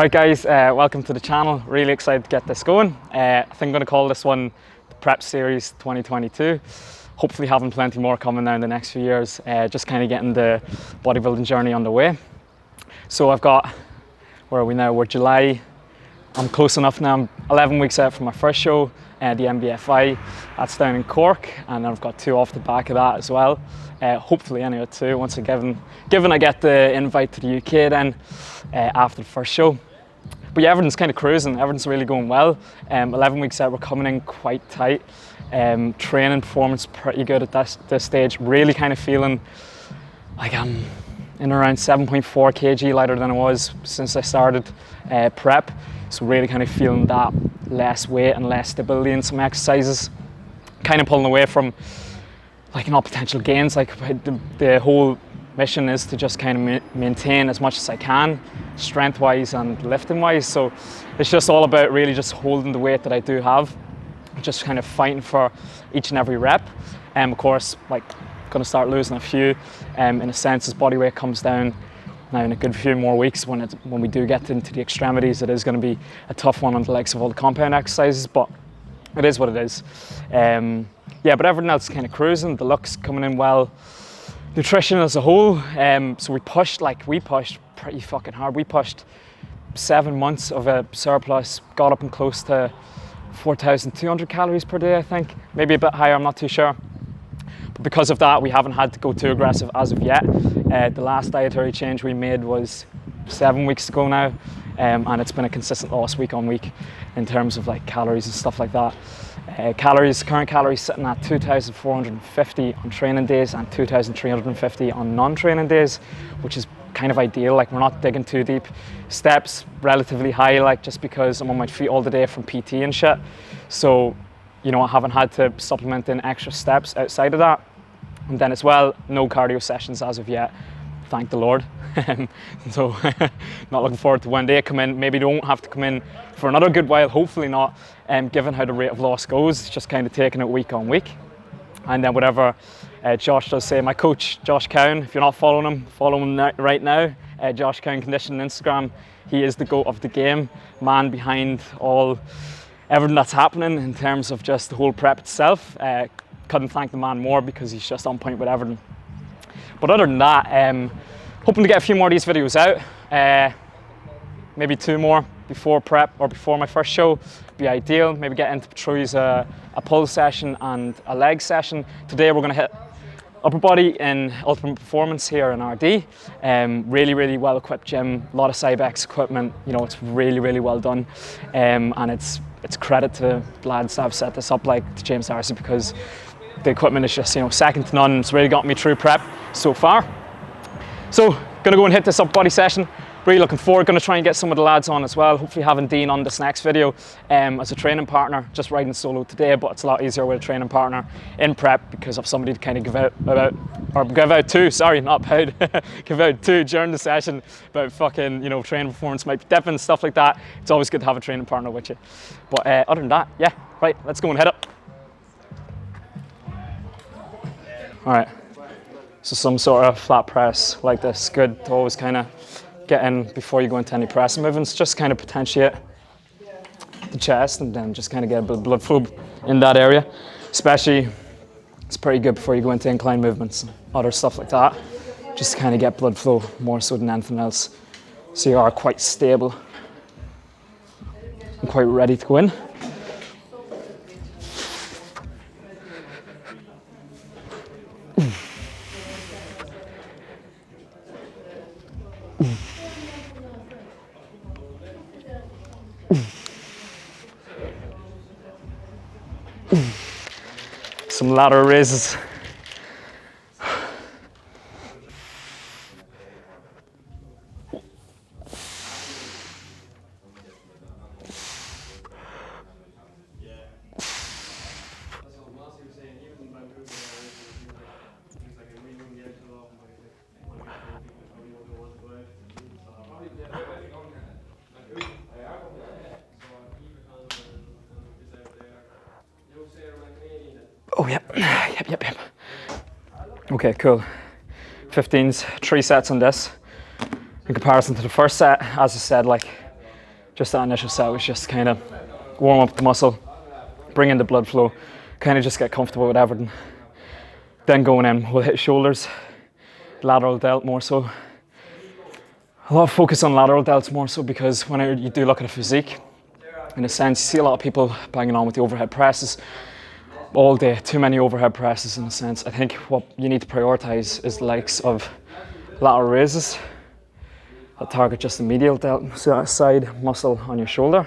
Alright guys, welcome to the channel. Really excited to get this going. I think I'm going to call this one the Prep Series 2022. Hopefully having plenty more coming now in the next few years. Just kind of getting the bodybuilding journey underway. So I've got, where are we now? We're July. I'm close enough now. I'm 11 weeks out from my first show, the NBFI. That's down in Cork, and I've got 2 off the back of that as well. Hopefully anyway 2 once given I get the invite to the UK then after the first show. But yeah, everything's kind of cruising, everything's really going well. 11 weeks out, we're coming in quite tight. Training performance pretty good at this stage. Really kind of feeling like I'm in around 7.4 kg lighter than I was since I started prep. So really kind of feeling that less weight and less stability in some exercises. Kind of pulling away from like not potential gains. Like the whole mission is to just kind of maintain as much as I can, strength wise and lifting wise. So it's just all about really just holding the weight that I do have, just kind of fighting for each and every rep. Of course, like going to start losing a few in a sense as body weight comes down now in a good few more weeks. When we do get into the extremities, it is going to be a tough one on the likes of all the compound exercises, but it is what it is. Yeah, but everything else is kind of cruising. The look's coming in well. Nutrition as a whole, so we pushed pretty fucking hard. We pushed 7 months of a surplus, got up and close to 4,200 calories per day, I think. Maybe a bit higher, I'm not too sure. But because of that, we haven't had to go too aggressive as of yet. The last dietary change we made was 7 weeks ago now, and it's been a consistent loss week on week in terms of like calories and stuff like that. Current calories sitting at 2,450 on training days and 2,350 on non-training days, which is kind of ideal. Like, we're not digging too deep. Steps relatively high, like just because I'm on my feet all the day from PT and shit. So, you know, I haven't had to supplement in extra steps outside of that. And then as well, no cardio sessions as of yet, thank the Lord. So not looking forward to one day come in. Maybe don't have to come in for another good while, hopefully not, given how the rate of loss goes, just kind of taking it week on week. And then whatever Josh does say, my coach Josh Cowan, if you're not following him, follow him right now. Josh Cowan Conditioning Instagram. He is the GOAT of the game, man behind everything that's happening in terms of just the whole prep itself. Couldn't thank the man more because he's just on point with everything. But other than that, hoping to get a few more of these videos out. Maybe 2 more before prep or before my first show be ideal. Maybe get into Patrouille's a pull session and a leg session. Today we're going to hit upper body in Ultimate Performance here in RD. Really well equipped gym, a lot of Cybex equipment. You know, it's really well done, and it's credit to the lads that have set this up, like to James Darcy, because the equipment is just, you know, second to none. It's really got me through prep so far. So gonna go and hit this upper body session. Really looking forward. Gonna try and get some of the lads on as well. Hopefully having Dean on this next video as a training partner. Just riding solo today, but it's a lot easier with a training partner in prep because of somebody to kind of give out 2. Sorry, not about give out 2 during the session about fucking, you know, training performance, might be different stuff like that. It's always good to have a training partner with you. But other than that, yeah, right. Let's go and head up. All right. So some sort of flat press like this, good to always kind of get in before you go into any press movements, just kind of potentiate the chest and then just kind of get a bit of blood flow in that area. Especially, it's pretty good before you go into incline movements and other stuff like that, just to kind of get blood flow more so than anything else. So you are quite stable and quite ready to go in. Some lateral raises. Oh, yep. Okay, cool. 15s, 3 sets on this. In comparison to the first set, as I said, like, just that initial set was just kind of warm up the muscle, bring in the blood flow, kind of just get comfortable with everything. Then going in, we'll hit shoulders, lateral delt more so. A lot of focus on lateral delts more so because when you do look at a physique, in a sense, you see a lot of people banging on with the overhead presses all day, too many overhead presses in a sense. I think what you need to prioritize is the likes of lateral raises that target just the medial delt side muscle on your shoulder.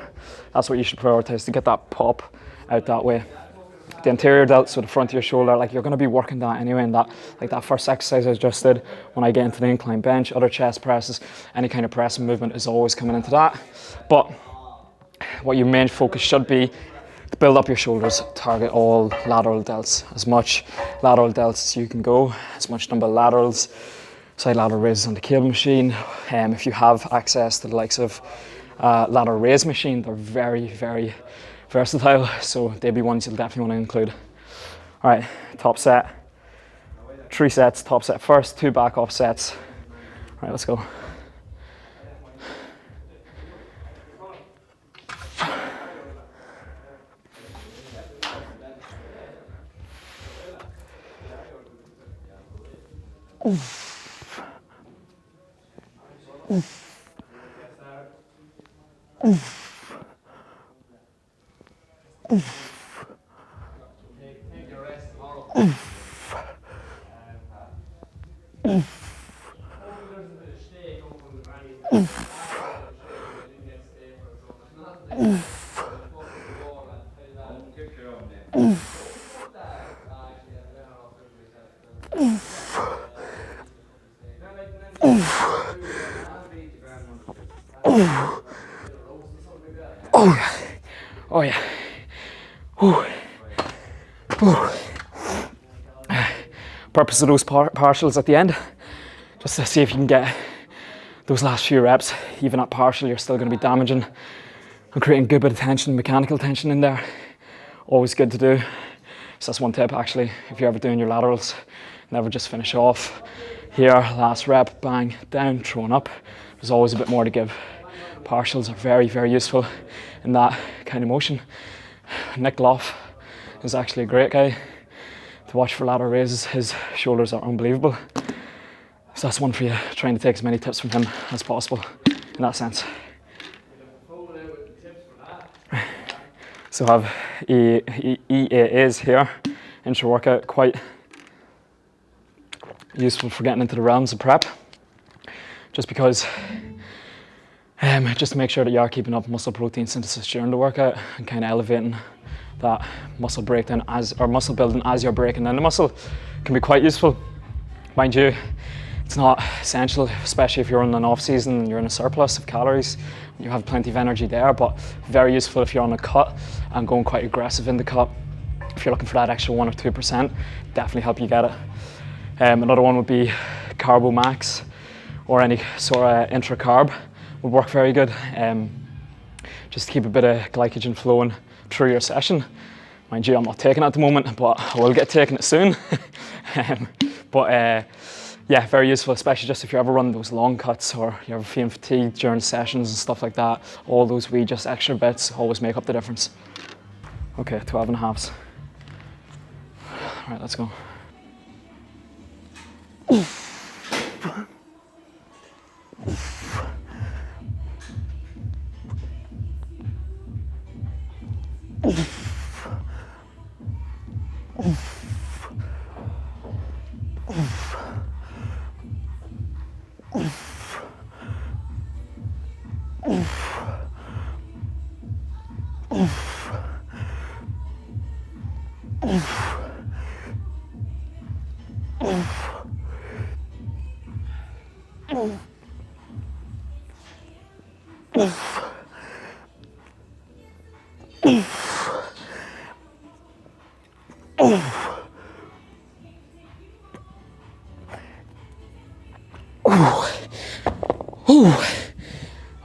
That's what you should prioritize to get that pop out that way. The anterior delt, so the front of your shoulder, like you're going to be working that anyway, and that, like that first exercise I just did when I get into the incline bench, other chest presses, any kind of pressing movement is always coming into that. But what your main focus should be to build up your shoulders, target all lateral delts, as much lateral delts as you can go, as much number of laterals, side lateral raises on the cable machine. If you have access to the likes of lateral raise machine, they're very, very versatile, so they'd be ones you'll definitely want to include. All right, top set, 3 sets, top set first, 2 back off sets. All right, let's go. Oof. Oof. Oof. Oof. Oh yeah. Ooh. Ooh. Purpose of those partials at the end, just to see if you can get those last few reps. Even at partial, you're still going to be damaging and creating a good bit of tension, mechanical tension in there. Always good to do. So that's one tip actually, if you're ever doing your laterals, never just finish off here, last rep, bang, down, throwing up. There's always a bit more to give. Partials are very, very useful in that kind of motion. Nick Loff is actually a great guy to watch for lateral raises. His shoulders are unbelievable. So that's one for you, trying to take as many tips from him as possible in that sense. So I have EAAs here, intra workout, quite useful for getting into the realms of prep, just because just to make sure that you are keeping up muscle protein synthesis during the workout and kind of elevating that muscle breakdown or muscle building as you're breaking down the muscle can be quite useful. Mind you, it's not essential, especially if you're in an off season and you're in a surplus of calories, you have plenty of energy there, but very useful if you're on a cut and going quite aggressive in the cut. If you're looking for that extra 1 or 2%, definitely help you get it. Another one would be Carbo Max or any sort of intra carb would work very good. Just to keep a bit of glycogen flowing through your session. Mind you, I'm not taking it at the moment, but I will get taking it soon. Yeah, very useful, especially just if you're ever running those long cuts or you're ever feeling fatigued during sessions and stuff like that. All those wee just extra bits always make up the difference. Okay, 12.5s. All right, let's go.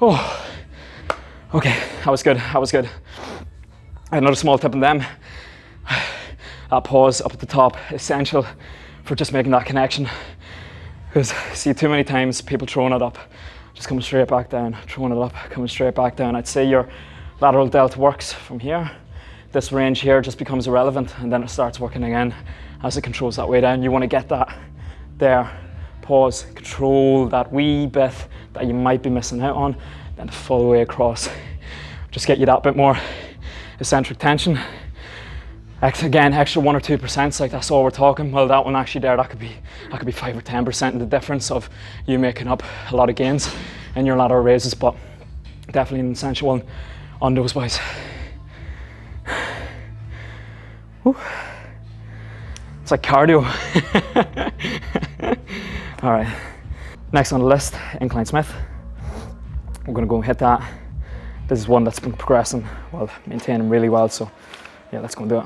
Oh, okay, that was good, that was good. I had another small tip on them. That pause up at the top, essential for just making that connection. Because see, too many times people throwing it up, just coming straight back down, throwing it up, coming straight back down. I'd say your lateral delt works from here. This range here just becomes irrelevant, and then it starts working again as it controls that way down. You want to get that there, pause, control that wee bit that you might be missing out on, then the full way across. Just get you that bit more eccentric tension. Again, extra 1 or 2%, like that's all we're talking. Well, that one actually there, that could be 5 or 10% in the difference of you making up a lot of gains in your lateral raises, but definitely an essential one on those boys. Whew. It's like cardio. All right, next on the list, incline Smith. We're gonna go and hit that. This is one that's been progressing, well, maintaining really well, so yeah, let's go and do it.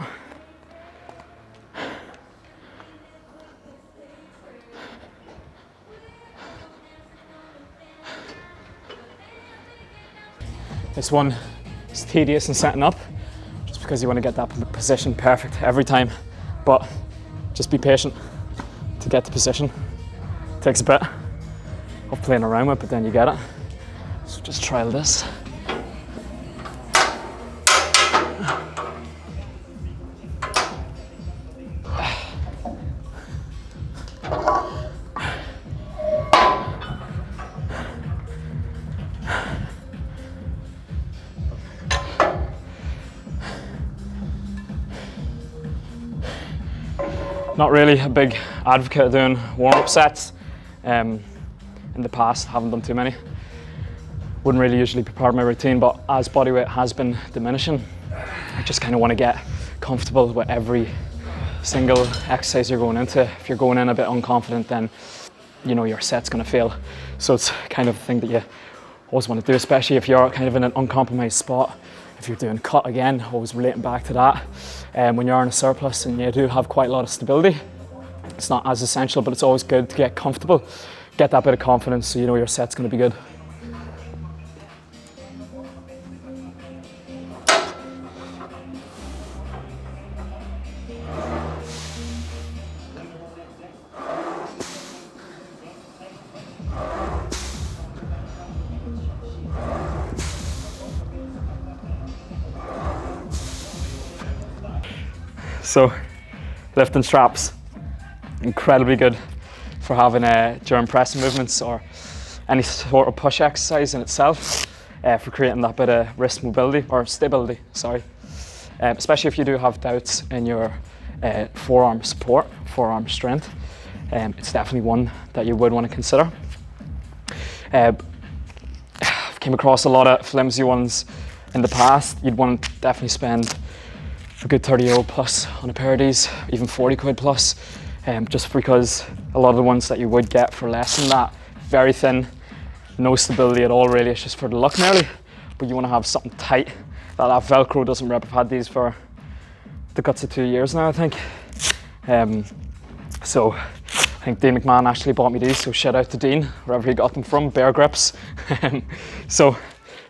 This one is tedious in setting up, just because you want to get that position perfect every time, but just be patient to get the position. It takes a bit of playing around with, but then you get it. So just trial this. Not really a big advocate of doing warm-up sets. In the past, haven't done too many. Wouldn't really usually be part of my routine, but as bodyweight has been diminishing, I just kind of want to get comfortable with every single exercise you're going into. If you're going in a bit unconfident, then you know your set's going to fail. So it's kind of a thing that you always want to do, especially if you're kind of in an uncompromised spot. If you're doing cut again, always relating back to that. When you're in a surplus and you do have quite a lot of stability, it's not as essential, but it's always good to get comfortable, get that bit of confidence so you know your set's going to be good. So, lifting straps, incredibly good for having during pressing movements or any sort of push exercise in itself, for creating that bit of wrist mobility or stability, sorry. Especially if you do have doubts in your forearm support, forearm strength, it's definitely one that you would want to consider. I've came across a lot of flimsy ones in the past. You'd want to definitely spend a good 30 euro plus on a pair of these, even 40 quid plus, just because a lot of the ones that you would get for less than that, very thin, no stability at all really, it's just for the look nearly, but you want to have something tight that Velcro doesn't rip. I've had these for the guts of 2 years now, I think. So I think Dean McMahon actually bought me these, so shout out to Dean, wherever he got them from, Bear Grips. So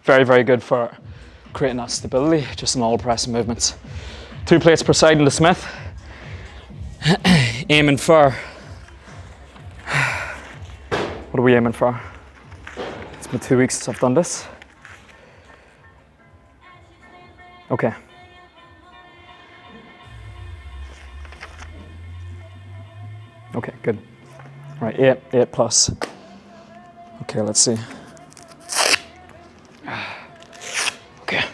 very, very good for creating that stability, just in all pressing movements. 2 plates per side in the Smith. Aiming for, what are we aiming for? It's been 2 weeks since I've done this. Okay. Okay, good. All right, 8 plus. Okay, let's see. Okay.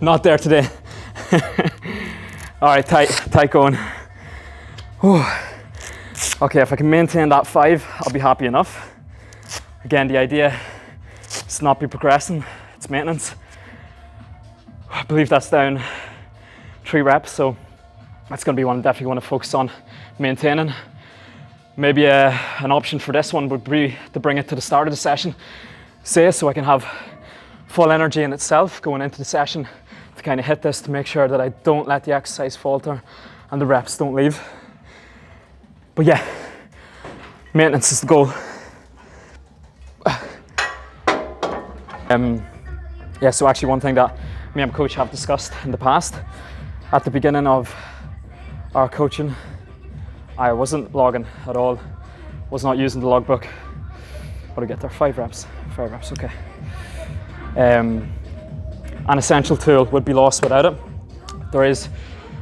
Not there today. All right, tight going. Whew. Okay, if I can maintain that 5, I'll be happy enough. Again, the idea is to not be progressing, it's maintenance. I believe that's down 3 reps, so that's going to be one I definitely want to focus on maintaining. Maybe an option for this one would be to bring it to the start of the session, so I can have full energy in itself going into the session to kind of hit this, to make sure that I don't let the exercise falter and the reps don't leave. But yeah, maintenance is the goal. Yeah, so actually one thing that me and my coach have discussed in the past, at the beginning of our coaching, I wasn't logging at all, was not using the logbook. What do I get there? 5 reps, okay. An essential tool would be lost without it. There is,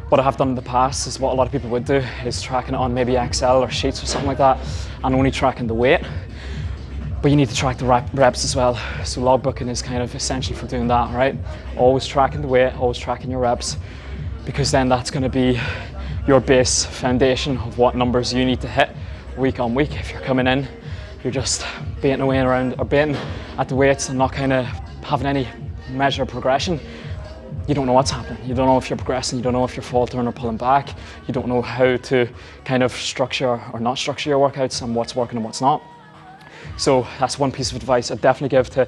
what I have done in the past is what a lot of people would do, is tracking it on maybe Excel or Sheets or something like that, and only tracking the weight. But you need to track the reps as well. So logbooking is kind of essential for doing that, right? Always tracking the weight, always tracking your reps, because then that's going to be your base foundation of what numbers you need to hit week on week. If you're coming in, you're just baiting away around or baiting at the weights and not kind of having any measure of progression, you don't know what's happening. You don't know if you're progressing, you don't know if you're faltering or pulling back. You don't know how to kind of structure or not structure your workouts and what's working and what's not. So that's one piece of advice I'd definitely give to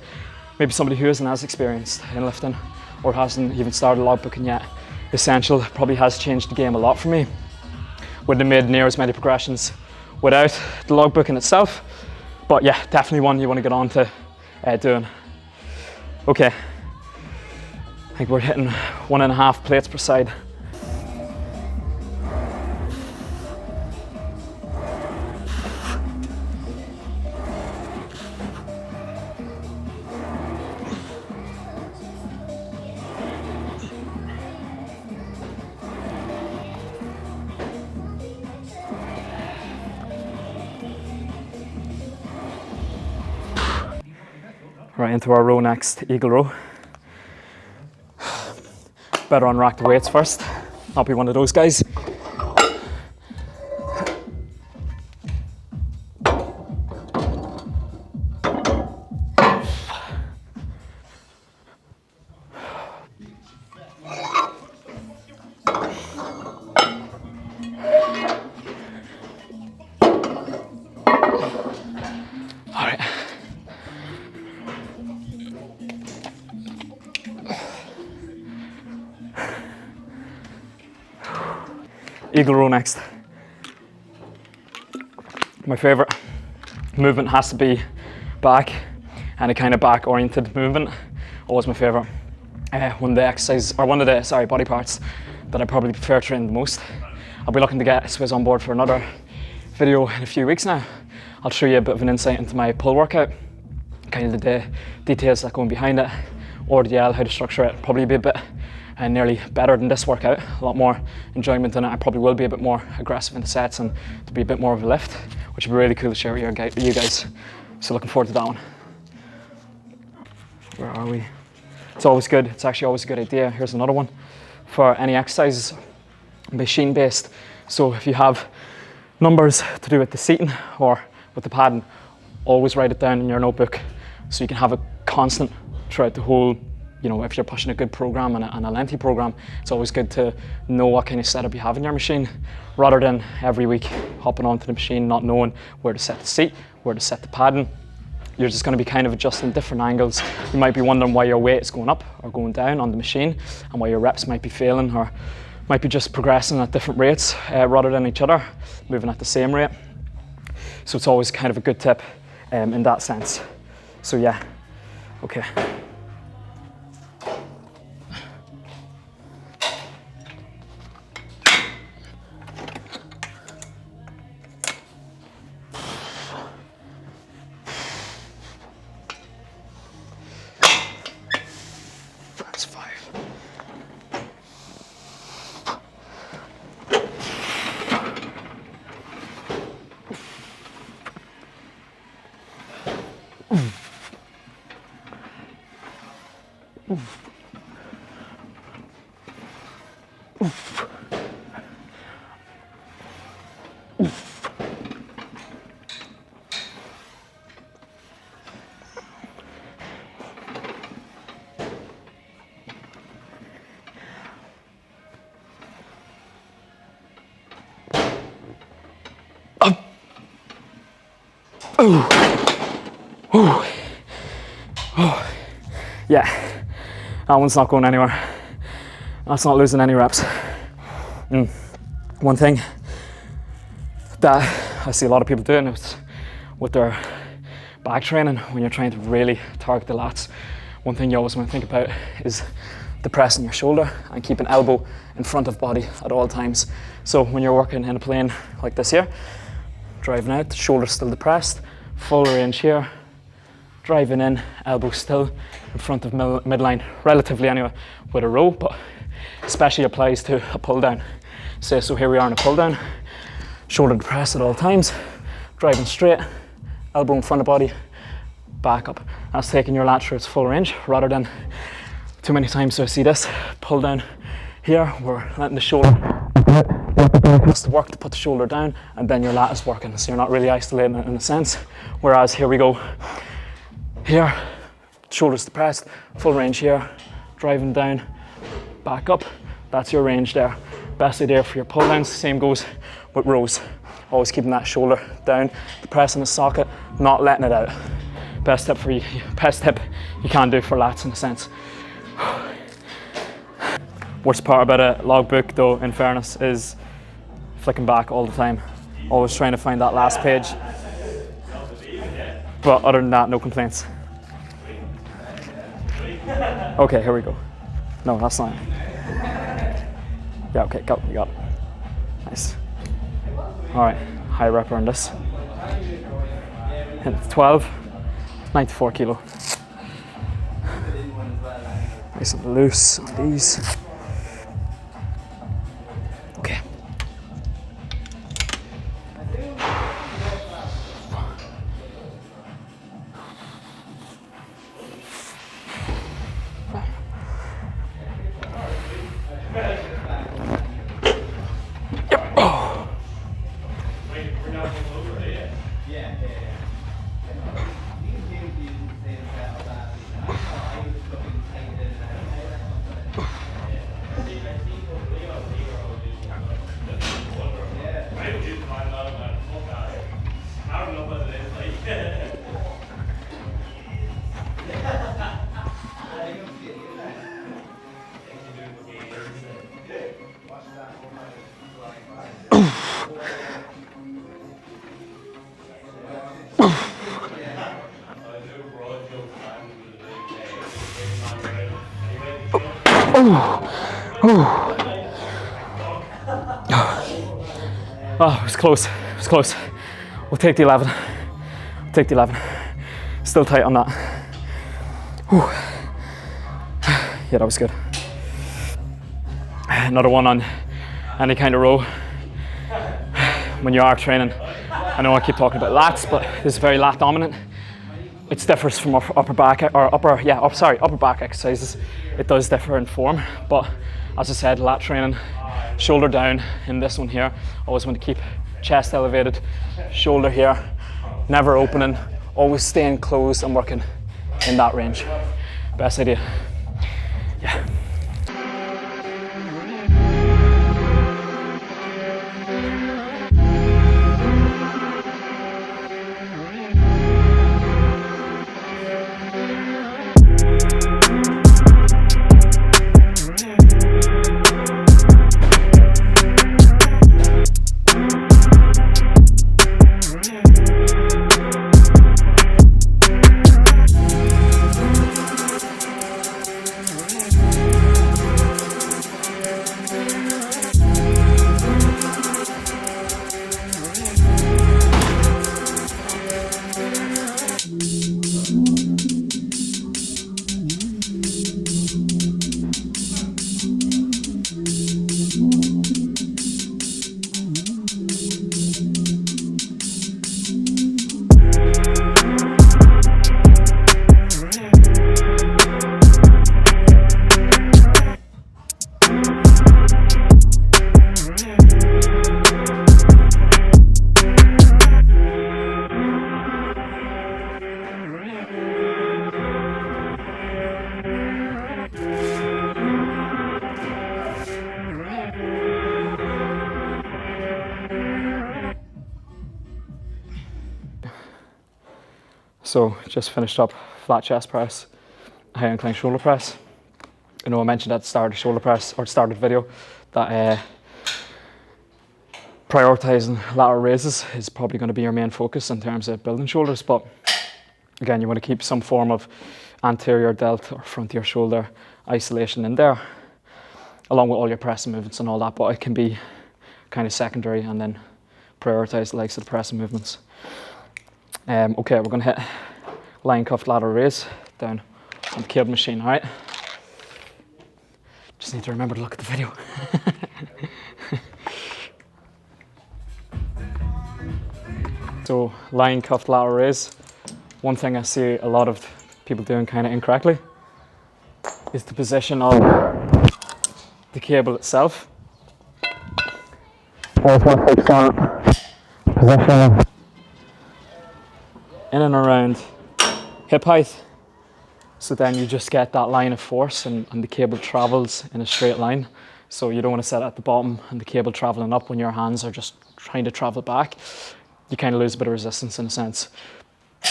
maybe somebody who isn't as experienced in lifting or hasn't even started logbooking yet. Essential probably has changed the game a lot for me. Wouldn't have made near as many progressions without the logbook in itself. But yeah, definitely one you want to get on to doing. Okay, I think we're hitting 1.5 plates per side. Right, into our row next, eagle row. Better unrack the weights first. I'll be one of those guys. All right. Eagle row next. My favorite movement has to be back, and a kind of back oriented movement. Always my favorite. One of the body parts that I probably prefer training the most. I'll be looking to get Swizz on board for another video in a few weeks now. I'll show you a bit of an insight into my pull workout, kind of the details that go in behind it, RDL, how to structure it. Probably be a bit nearly better than this workout, a lot more enjoyment in it. I probably will be a bit more aggressive in the sets and to be a bit more of a lift, which would be really cool to share with you guys. So looking forward to that one. Where are we? It's always good, it's actually always a good idea. Here's another one for any exercises, machine based. So if you have numbers to do with the seating or with the padding, always write it down in your notebook so you can have it constant throughout the whole. You know, if you're pushing a good program and a lengthy program, it's always good to know what kind of setup you have in your machine, rather than every week hopping onto the machine, not knowing where to set the seat, where to set the padding. You're just going to be kind of adjusting different angles. You might be wondering why your weight is going up or going down on the machine, and why your reps might be failing or might be just progressing at different rates rather than each other, moving at the same rate. So it's always kind of a good tip in that sense. So yeah, okay. That's 5. Yeah, that one's not going anywhere. That's not losing any reps. One thing that I see a lot of people doing is with their back training, when you're trying to really target the lats, one thing you always want to think about is depressing your shoulder and keep an elbow in front of body at all times. So when you're working in a plane like this here, driving out, the shoulder's still depressed, full range here, driving in, elbow still in front of midline, relatively anyway, with a row, but especially applies to a pull down. So here we are in a pull down, shoulder depressed at all times, driving straight, elbow in front of body, back up. That's taking your lat to its full range, rather than too many times I see this pull down here, we're letting the shoulder has to work to put the shoulder down, and then your lat is working, so you're not really isolating it in a sense. Whereas here we go, here, shoulders depressed, full range here, driving down, back up, that's your range there. Best idea for your pull downs, same goes with rows. Always keeping that shoulder down, depressing the socket, not letting it out. Best tip you can do for lats in a sense. Worst part about a logbook though, in fairness, is flicking back all the time. Always trying to find that last page. But other than that, no complaints. Okay, here we go. No, that's not it. Yeah, okay, go, you got it. Nice. All right, high rep on this. Hit 12, 94 kilo. Nice and loose on these. Okay. Yep. Oh. Oh, it was close. It was close. We'll take the 11. Take the 11. Still tight on that. Whew. Yeah, that was good. Another one on any kind of row. When you are training, I know I keep talking about lats, but this is very lat dominant. It differs from upper back exercises. It does differ in form, but as I said, lat training, shoulder down in this one here. Always want to keep chest elevated, shoulder here, never opening, always staying closed and working in that range. Best idea. Yeah. So just finished up flat chest press, high incline shoulder press. I know I mentioned at the start of shoulder press, or started video, that prioritizing lateral raises is probably going to be your main focus in terms of building shoulders. But again, you want to keep some form of anterior delt or front of your shoulder isolation in there, along with all your pressing movements and all that, but it can be kind of secondary, and then prioritize the likes of the pressing movements. Okay, we're going to hit lying cuffed lateral raise down on the cable machine, all right? Just need to remember to look at the video. So, lying cuffed lateral raise. One thing I see a lot of people doing kind of incorrectly is the position of the cable itself. Always want to focus on position in and around hip height, so then you just get that line of force and the cable travels in a straight line. So you don't want to set it at the bottom and the cable traveling up when your hands are just trying to travel back. You kind of lose a bit of resistance in a sense.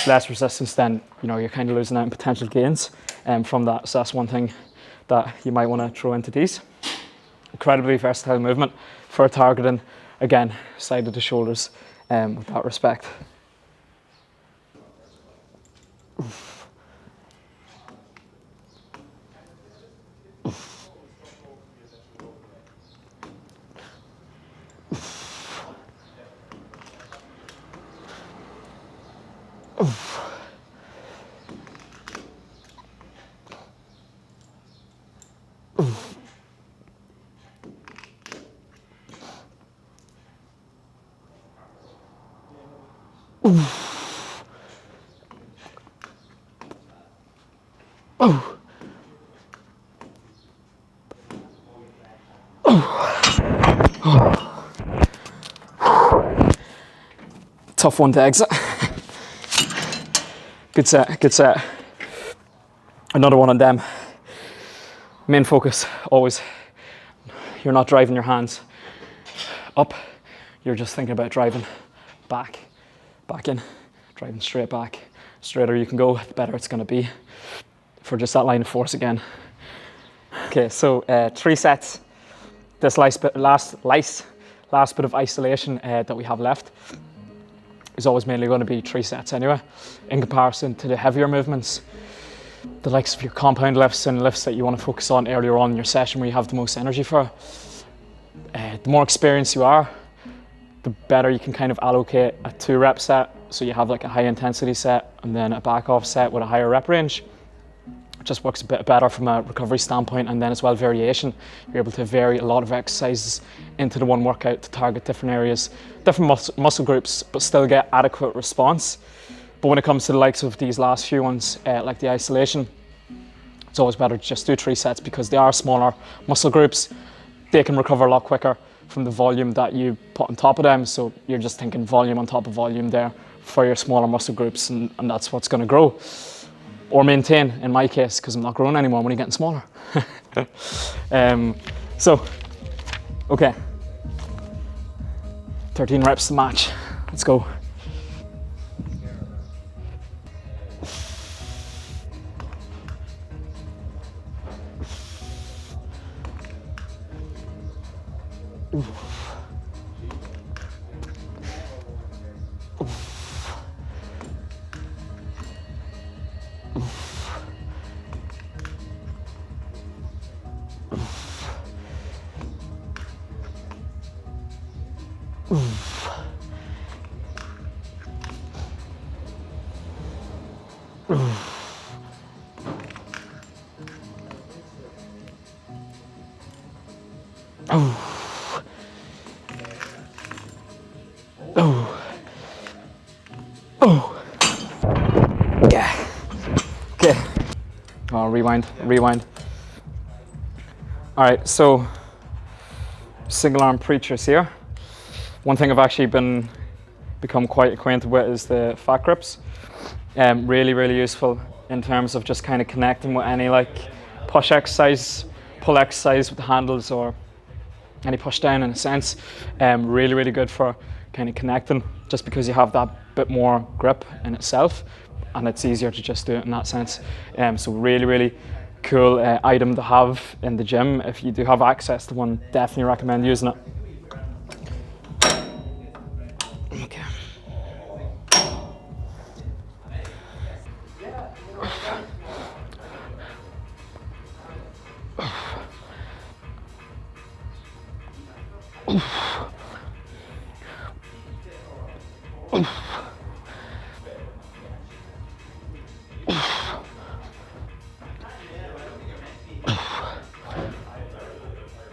Less resistance, then you're kind of losing out in potential gains from that. So that's one thing that you might want to throw into these. Incredibly versatile movement for targeting, again, side of the shoulders with that respect. Tough one to exit. Good set, good set. Another one on them. Main focus, always, you're not driving your hands up, you're just thinking about driving back in, driving straight back. Straighter you can go, the better it's going to be for just that line of force again. Okay, so 3 sets. This last bit of isolation that we have left is always mainly going to be 3 sets anyway, in comparison to the heavier movements, the likes of your compound lifts and lifts that you want to focus on earlier on in your session where you have the most energy for. The more experienced you are, the better you can kind of allocate a 2 rep set. So you have like a high intensity set and then a back off set with a higher rep range. It just works a bit better from a recovery standpoint, and then as well variation. You're able to vary a lot of exercises into the one workout to target different areas, different muscle groups, but still get adequate response. But when it comes to the likes of these last few ones, like the isolation, it's always better to just do 3 sets because they are smaller muscle groups. They can recover a lot quicker from the volume that you put on top of them. So you're just thinking volume on top of volume there for your smaller muscle groups, and that's what's going to grow. Or maintain, in my case, because I'm not growing anymore, I'm only getting smaller. So, okay. 13 reps to match. Let's go. Yeah. Okay. Oh, rewind. All right, so single arm preachers here. One thing I've actually become quite acquainted with is the fat grips. Really useful in terms of just kind of connecting with any like push exercise, pull exercise with the handles, or any push down in a sense. Really good for kind of connecting, just because you have that bit more grip in itself and it's easier to just do it in that sense. So really cool item to have in the gym. If you do have access to one, definitely recommend using it. Okay.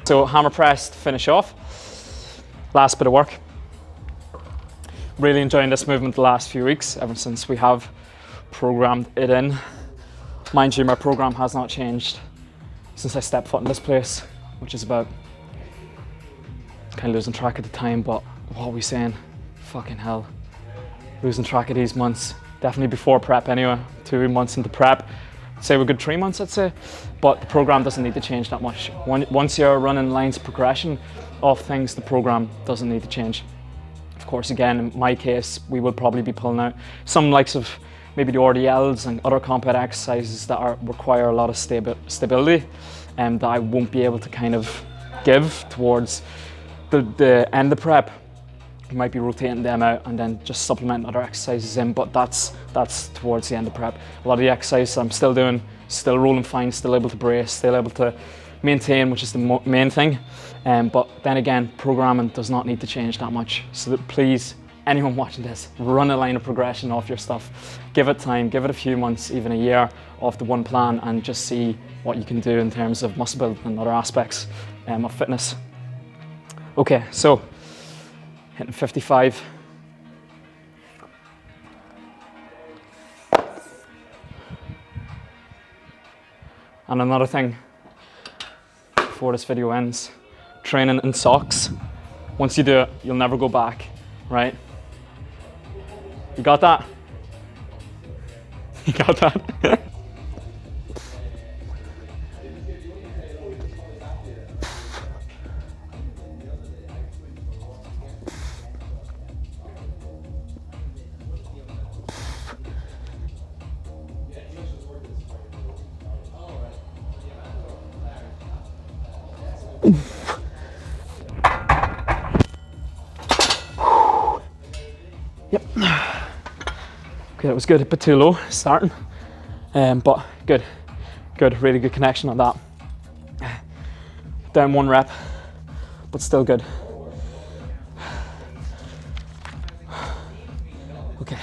So hammer press to finish off. Last bit of work. Really enjoying this movement the last few weeks, ever since we have programmed it in. Mind you, my program has not changed since I stepped foot in this place, which is about, kind of losing track of the time, but what are we saying? Fucking hell. Losing track of these months. Definitely before prep anyway, 2 months into prep. Say we're good 3 months, I'd say, but the program doesn't need to change that much. Once you're running lines of progression of things, the program doesn't need to change. Of course, again, in my case, we will probably be pulling out some likes of maybe the RDLs and other compound exercises that require a lot of stability, and that I won't be able to kind of give towards the end of prep. You might be rotating them out and then just supplementing other exercises in, but that's towards the end of prep. A lot of the exercises I'm still doing, still rolling fine, still able to brace, still able to maintain, which is the main thing. But then again, programming does not need to change that much. So that please, anyone watching this, run a line of progression off your stuff. Give it time, give it a few months, even a year off the one plan, and just see what you can do in terms of muscle building and other aspects of fitness. Okay, so hitting 55. And another thing before this video ends, training in socks. Once you do it, you'll never go back, right? You got that? You got that? Yep. Okay, that was good. A bit too low starting, but good. Really good connection on that. Down 1 rep, but still good. Okay.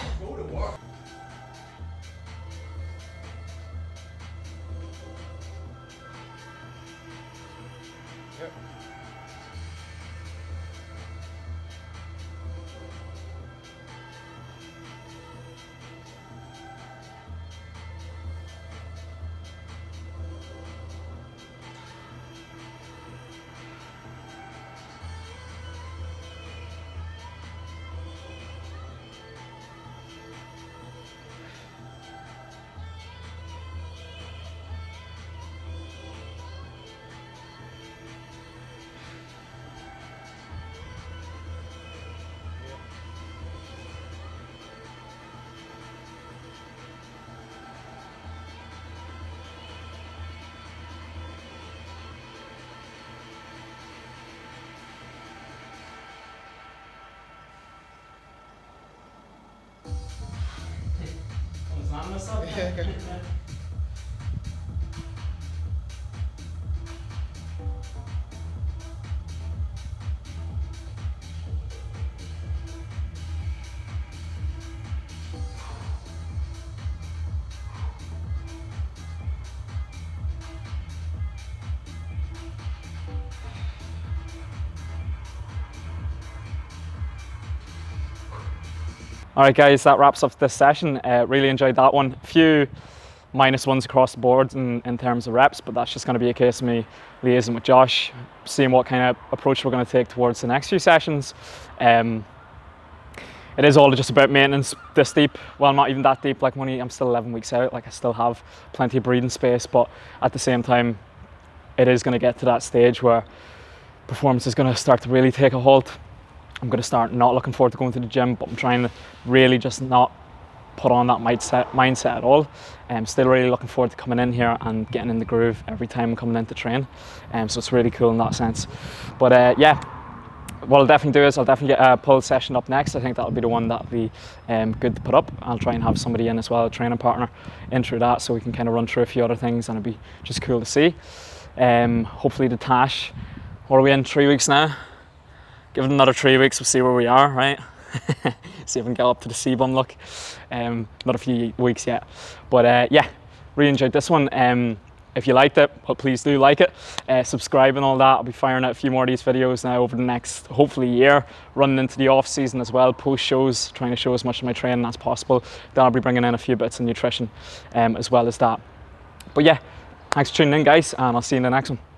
All right, guys, that wraps up this session. Really enjoyed that one. A few -1s across the board in terms of reps, but that's just going to be a case of me liaising with Josh, seeing what kind of approach we're going to take towards the next few sessions. It is all just about maintenance this deep. Well, not even that deep. Like, I'm still 11 weeks out. Like, I still have plenty of breathing space, but at the same time, it is going to get to that stage where performance is going to start to really take a halt. I'm going to start not looking forward to going to the gym, but I'm trying to really just not put on that mindset at all. Still really looking forward to coming in here and getting in the groove every time I'm coming in to train. So it's really cool in that sense. But yeah, what I'll definitely do is I'll definitely get a pull session up next. I think that'll be the one that'll be good to put up. I'll try and have somebody in as well, a training partner, in through that, so we can kind of run through a few other things, and it'll be just cool to see. Hopefully the Tash, what are we in, 3 weeks now? Give it another 3 weeks, we'll see where we are, right? See if we can get up to the C-bum look. Not a few weeks yet. But yeah, really enjoyed this one. If you liked it, please do like it. Subscribe and all that. I'll be firing out a few more of these videos now over the next, hopefully, year, running into the off season as well, post shows, trying to show as much of my training as possible. Then I'll be bringing in a few bits of nutrition as well as that. But yeah, thanks for tuning in, guys, and I'll see you in the next one.